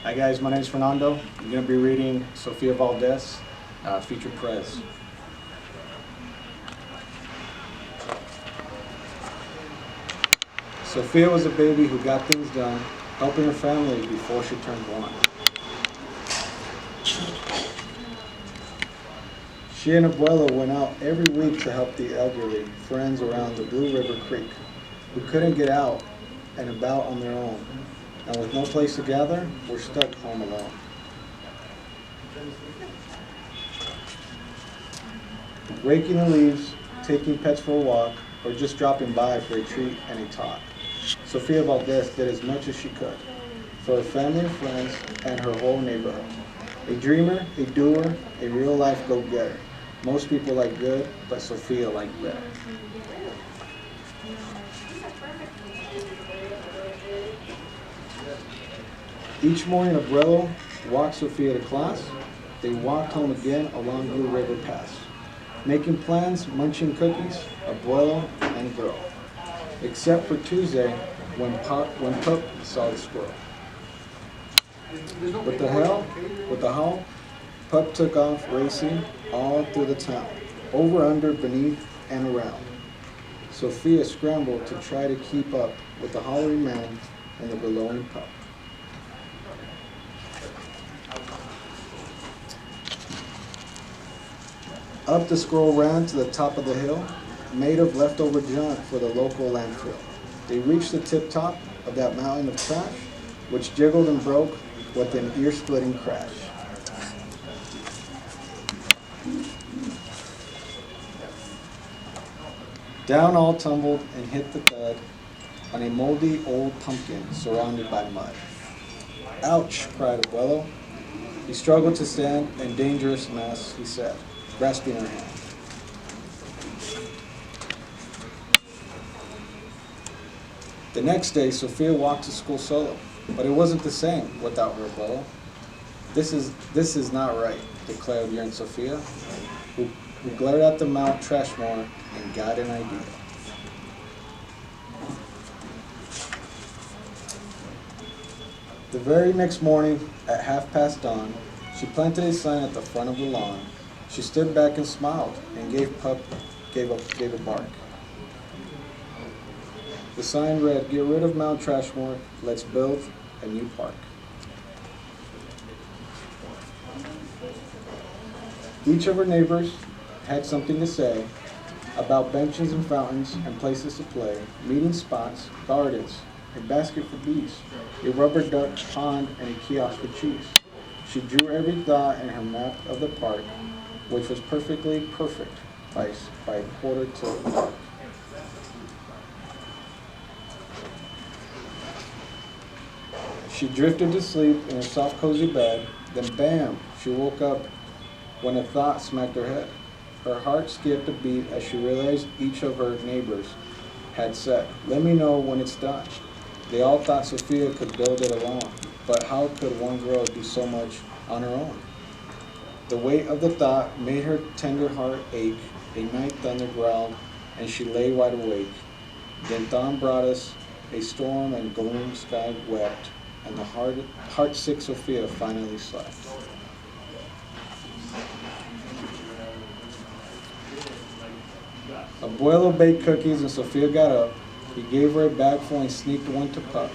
Hi guys, my name is Fernando. I'm going to be reading Sofia Valdez, featured Prez. Sofia was a baby who got things done, helping her family before she turned 1. She and Abuelo went out every week to help the elderly friends around the Blue River Creek who couldn't get out and about on their own, and with no place to gather, were stuck home alone. Raking the leaves, taking pets for a walk, or just dropping by for a treat and a talk, Sofia Valdez did as much as she could for her family and friends and her whole neighborhood. A dreamer, a doer, a real-life go-getter. Most people like good, but Sofia liked better. Each morning, Abuelo walked Sofia to class. They walked home again along Blue River Pass, making plans, munching cookies, Abuelo and girl. Except for Tuesday, when Pup saw the squirrel. With the how, Pup took off racing all through the town, over, under, beneath, and around. Sofia scrambled to try to keep up with the hollering man and the bellowing pup. Up the squirrel ran to the top of the hill, made of leftover junk for the local landfill. They reached the tip-top of that mountain of trash, which jiggled and broke with an ear-splitting crash. Down all tumbled and hit the thud on a moldy old pumpkin surrounded by mud. Ouch, cried Abuelo. He struggled to stand, and dangerous mess, he said, grasping her hand. The next day, Sofia walked to school solo, but it wasn't the same without her Abuelo. This is not right, declared young Sofia, who glared at the Mount Trashmore and got an idea. The very next morning, at dawn, she planted a sign at the front of the lawn. She stood back and smiled and gave a bark. The sign read, "Get rid of Mount Trashmore, let's build a new park." Each of her neighbors had something to say about benches and fountains and places to play, meeting spots, gardens, a basket for bees, a rubber duck pond, and a kiosk for cheese. She drew every dot in her map of the park, which was perfectly perfect by a quarter till dark. She drifted to sleep in her soft, cozy bed. Then bam, she woke up when a thought smacked her head. Her heart skipped a beat as she realized each of her neighbors had said, "Let me know when it's done." They all thought Sofia could build it alone, but how could one girl do so much on her own? The weight of the thought made her tender heart ache. A night thunder growled, and she lay wide awake. Then dawn brought us a storm, and gloom sky wept, and the heart-sick Sofia finally slept. Abuelo baked cookies, and Sofia got up. He gave her a bag full and sneaked one to Pup.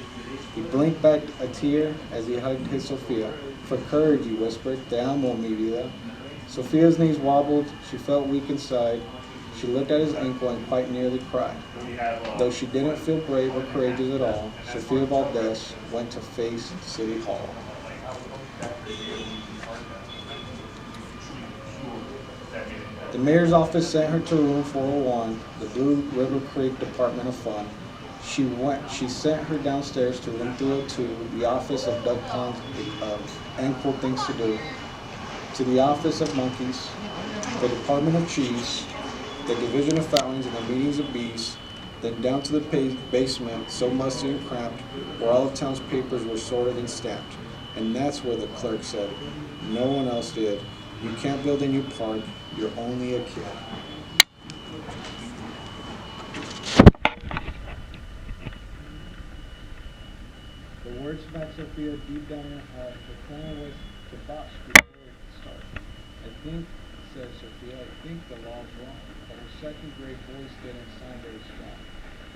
He blinked back a tear as he hugged his Sofia. "For courage," he whispered. "Te amo, mi vida." Sofia's knees wobbled. She felt weak inside. She looked at his ankle and quite nearly cried. Though she didn't feel brave or courageous at all, Sofia Valdez went to face City Hall. The mayor's office sent her to room 401, the Blue River Creek Department of Fun. She sent her downstairs to room 302, the office of duck ponds and cool things to do, to the office of monkeys, the Department of Cheese, the division of fountains and the meetings of bees, then down to the basement, so musty and cramped, where all of town's papers were sorted and stamped. And that's where the clerk said, "No one else did. You can't build a new park. You're only a kid." The words matched Sofia deep down in her heart the plan was to botch before it started. I think, said Sofia, I think the law's wrong, but her second grade voice didn't sound very strong.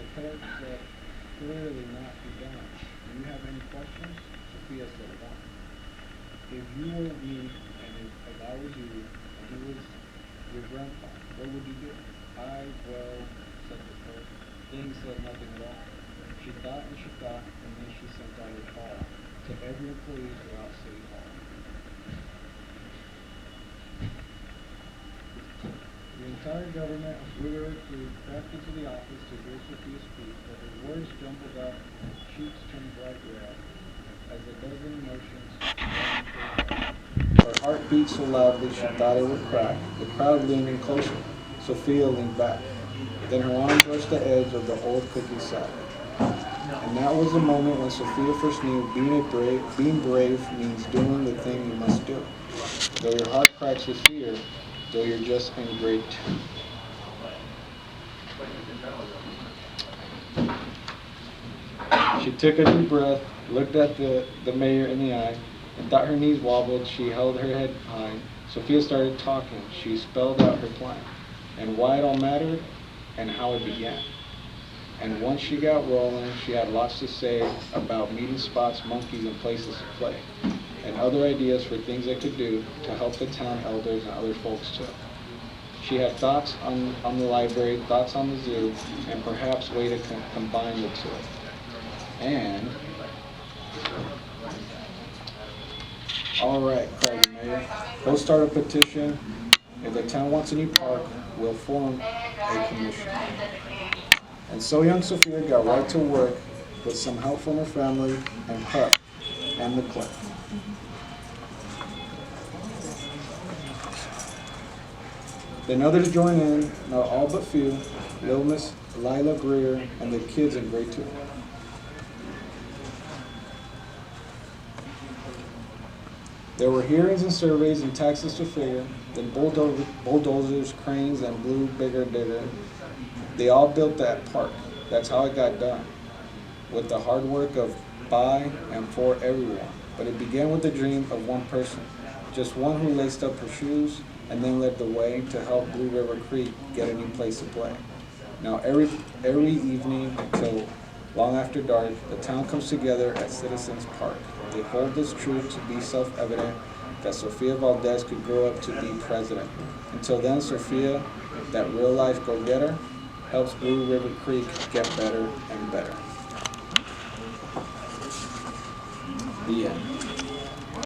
The clerk said, clearly not be done. Do you have any questions? Sofia said one. If you were me and if I was you and he was your grandpa, what would you do? Well, said the clerk. Thing said nothing at all. She thought and then she sent out a call to every employee throughout City Hall. The entire government of Blue River Creek crept into the office to hear Sophia speak, but her words jumbled up and her cheeks turned bright red as a dozen emotions ran through her head. Her heart beat so loudly she thought it would crack. The crowd leaned in closer. Sophia leaned back. Then her arm brushed the edge of the old cookie salad. And that was the moment when Sophia first knew being brave means doing the thing you must do. Though your heart cracks with fear, though you're just in grade 2. She took a deep breath, looked at the mayor in the eye, and thought her knees wobbled. She held her head high. Sophia started talking. She spelled out her plan, and why it all mattered, and how it began. And once she got rolling, she had lots to say about meeting spots, monkeys, and places to play, and other ideas for things they could do to help the town elders and other folks too. She had thoughts on the library, thoughts on the zoo, and perhaps way to combine the two. And, all right, cried the mayor, go start a petition. If the town wants a new park, we'll form a commission. And so young Sophia got right to work with some help from her family and Pup and the clerk. Then others joined in, not all but few, little Miss Lila Greer and the kids in grade 2. There were hearings and surveys and taxes to figure, then bulldozers, cranes, and blew bigger and bigger. They all built that park. That's how it got done, with the hard work of by and for everyone. But it began with the dream of one person, just one who laced up her shoes and then led the way to help Blue River Creek get a new place to play. Now every evening until long after dark, the town comes together at Citizens Park. They hold this truth to be self-evident that Sofia Valdez could grow up to be president. Until then, Sofia, that real-life go-getter, helps Blue River Creek get better and better. The end.